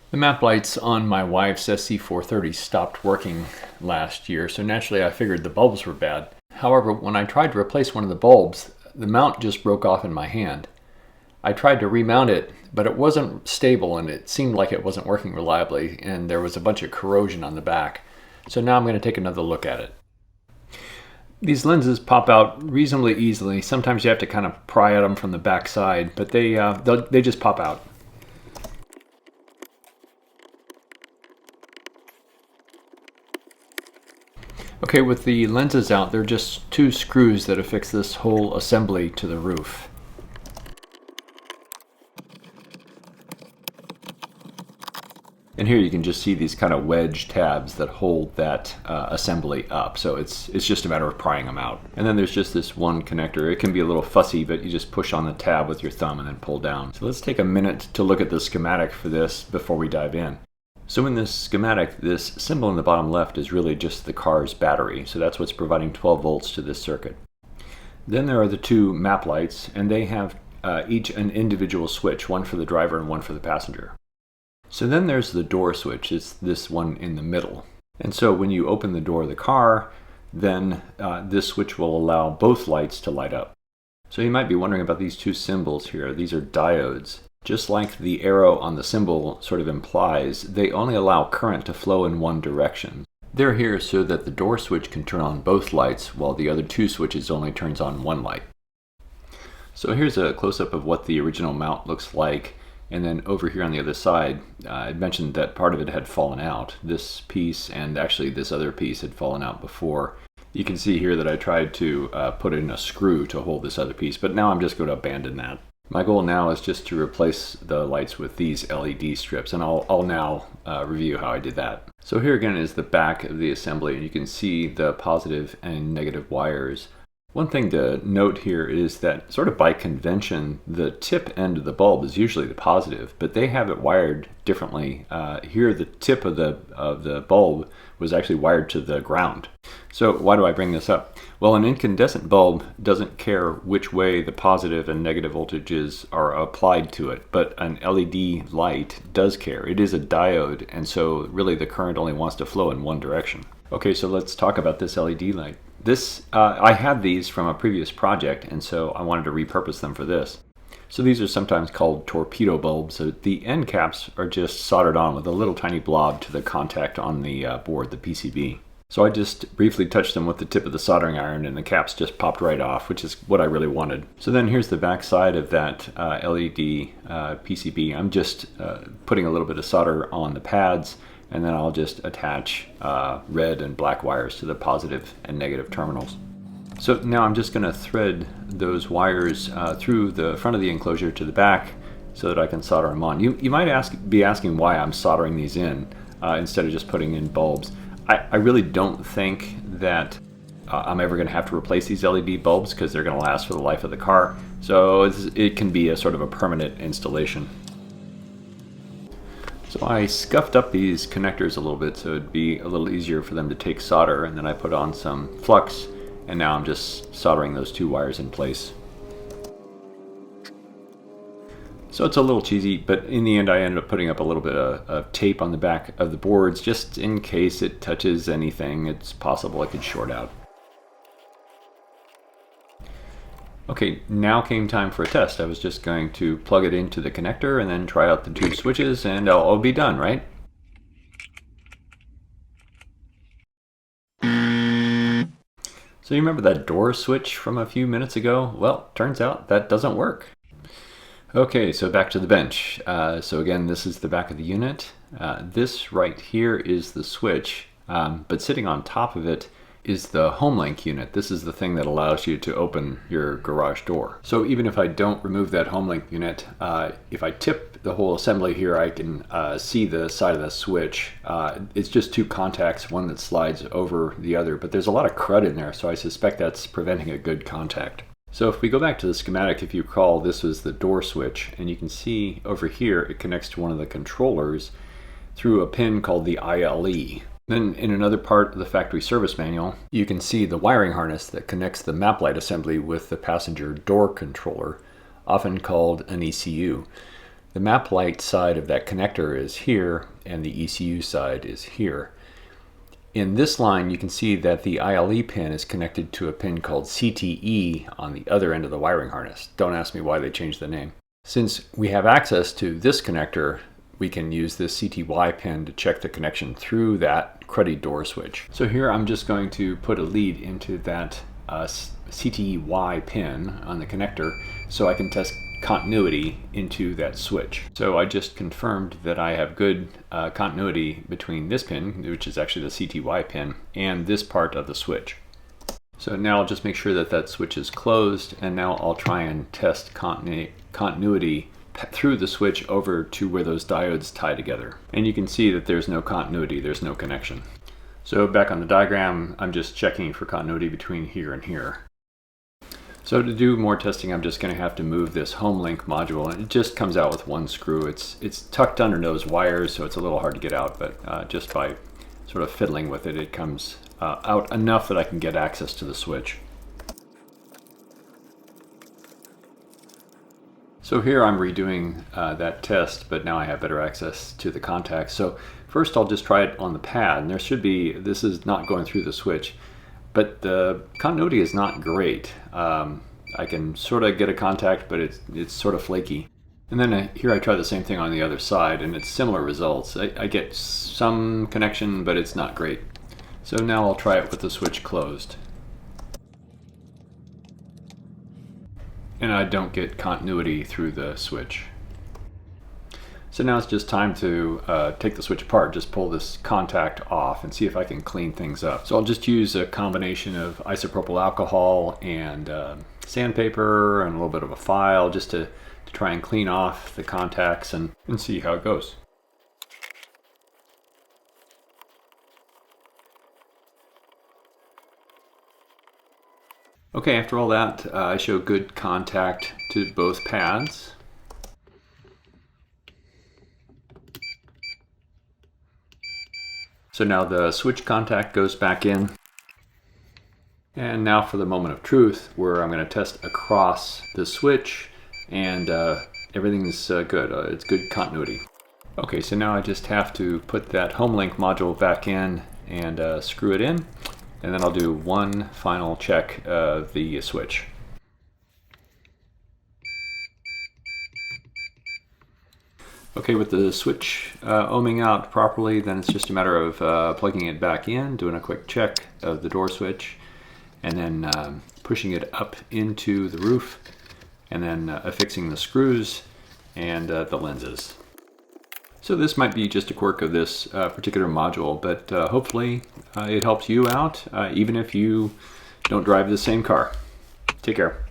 The map lights on my wife's SC430 stopped working last year, so naturally I figured the bulbs were bad. However, when I tried to replace one of the bulbs, the mount just broke off in my hand. I tried to remount it, but it wasn't stable and it seemed like it wasn't working reliably, and there was a bunch of corrosion on the back. So now I'm going to take another look at it. These lenses pop out reasonably easily. Sometimes you have to kind of pry at them from the back side, but they just pop out. Okay, with the lenses out, they're just two screws that affix this whole assembly to the roof. And here you can just see these kind of wedge tabs that hold that assembly up. So it's just a matter of prying them out. And then there's just this one connector. It can be a little fussy, but you just push on the tab with your thumb and then pull down. So let's take a minute to look at the schematic for this before we dive in. So in this schematic, this symbol in the bottom left is really just the car's battery. So that's what's providing 12 volts to this circuit. Then there are the two map lights, and they have each an individual switch, one for the driver and one for the passenger. So then there's the door switch, it's this one in the middle. And so when you open the door of the car, then this switch will allow both lights to light up. So you might be wondering about these two symbols here. These are diodes. Just like the arrow on the symbol sort of implies, they only allow current to flow in one direction. They're here so that the door switch can turn on both lights, while the other two switches only turns on one light. So here's a close-up of what the original mount looks like. And then over here on the other side, I mentioned that part of it had fallen out. This piece and actually this other piece had fallen out before. You can see here that I tried to put in a screw to hold this other piece, but now I'm just going to abandon that. My goal now is just to replace the lights with these LED strips, and I'll now review how I did that. So here again is the back of the assembly, and you can see the positive and negative wires. One thing to note here is that sort of by convention, the tip end of the bulb is usually the positive, but they have it wired differently. Here the tip of the bulb was actually wired to the ground. So why do I bring this up? Well, an incandescent bulb doesn't care which way the positive and negative voltages are applied to it, but an LED light does care. It is a diode, and so really the current only wants to flow in one direction. Okay, so let's talk about this LED light. I had these from a previous project, and so I wanted to repurpose them for this. So these are sometimes called torpedo bulbs. So the end caps are just soldered on with a little tiny blob to the contact on the board, the PCB. So I just briefly touched them with the tip of the soldering iron, and the caps just popped right off, which is what I really wanted. So then here's the back side of that LED PCB. I'm just putting a little bit of solder on the pads, and then I'll just attach red and black wires to the positive and negative terminals. So now I'm just going to thread those wires through the front of the enclosure to the back so that I can solder them on. You might be asking why I'm soldering these in instead of just putting in bulbs. I really don't think that I'm ever going to have to replace these LED bulbs because they're going to last for the life of the car. So it can be a sort of a permanent installation. So I scuffed up these connectors a little bit so it'd be a little easier for them to take solder, and then I put on some flux, and now I'm just soldering those two wires in place. So it's a little cheesy, but in the end I ended up putting up a little bit of tape on the back of the boards just in case it touches anything. It's possible it could short out. Okay, now came time for a test. I was just going to plug it into the connector and then try out the two switches, and I'll be done, right? So you remember that door switch from a few minutes ago? Well, turns out that doesn't work. Okay, so back to the bench. So again, this is the back of the unit. This right here is the switch, but sitting on top of it is the HomeLink unit. This is the thing that allows you to open your garage door. So even if I don't remove that HomeLink unit, if I tip the whole assembly here, I can see the side of the switch. It's just two contacts, one that slides over the other, but there's a lot of crud in there, so I suspect that's preventing a good contact. So if we go back to the schematic, if you recall, this was the door switch, and you can see over here it connects to one of the controllers through a pin called the ILE. Then in another part of the factory service manual, you can see the wiring harness that connects the map light assembly with the passenger door controller, often called an ECU. The map light side of that connector is here, and the ECU side is here. In this line, you can see that the ILE pin is connected to a pin called CTE on the other end of the wiring harness. Don't ask me why they changed the name. Since we have access to this connector, we can use this CTY pin to check the connection through that cruddy door switch. So here I'm just going to put a lead into that CTY pin on the connector so I can test continuity into that switch. So I just confirmed that I have good continuity between this pin, which is actually the CTY pin, and this part of the switch. So now I'll just make sure that that switch is closed, and now I'll try and test continuity through the switch over to where those diodes tie together. And you can see that there's no continuity, there's no connection. So back on the diagram, I'm just checking for continuity between here and here. So to do more testing, I'm just going to have to move this home link module, and it just comes out with one screw. It's tucked under those wires, so it's a little hard to get out, but just by sort of fiddling with it, it comes out enough that I can get access to the switch. So here I'm redoing that test, but now I have better access to the contacts. So first I'll just try it on the pad, and there should be, this is not going through the switch, but the continuity is not great. I can sort of get a contact, but it's sort of flaky. And then here I try the same thing on the other side, and it's similar results. I get some connection, but it's not great. So now I'll try it with the switch closed. And I don't get continuity through the switch. So now it's just time to take the switch apart, just pull this contact off and see if I can clean things up. So I'll just use a combination of isopropyl alcohol and sandpaper and a little bit of a file just to try and clean off the contacts and see how it goes. Okay, after all that, I show good contact to both pads. So now the switch contact goes back in. And now for the moment of truth, where I'm going to test across the switch, and everything's good. It's good continuity. Okay, so now I just have to put that home link module back in and screw it in. And then I'll do one final check of the switch. Okay, with the switch ohming out properly, then it's just a matter of plugging it back in, doing a quick check of the door switch, and then pushing it up into the roof, and then affixing the screws and the lenses. So this might be just a quirk of this particular module, but hopefully it helps you out, even if you don't drive the same car. Take care.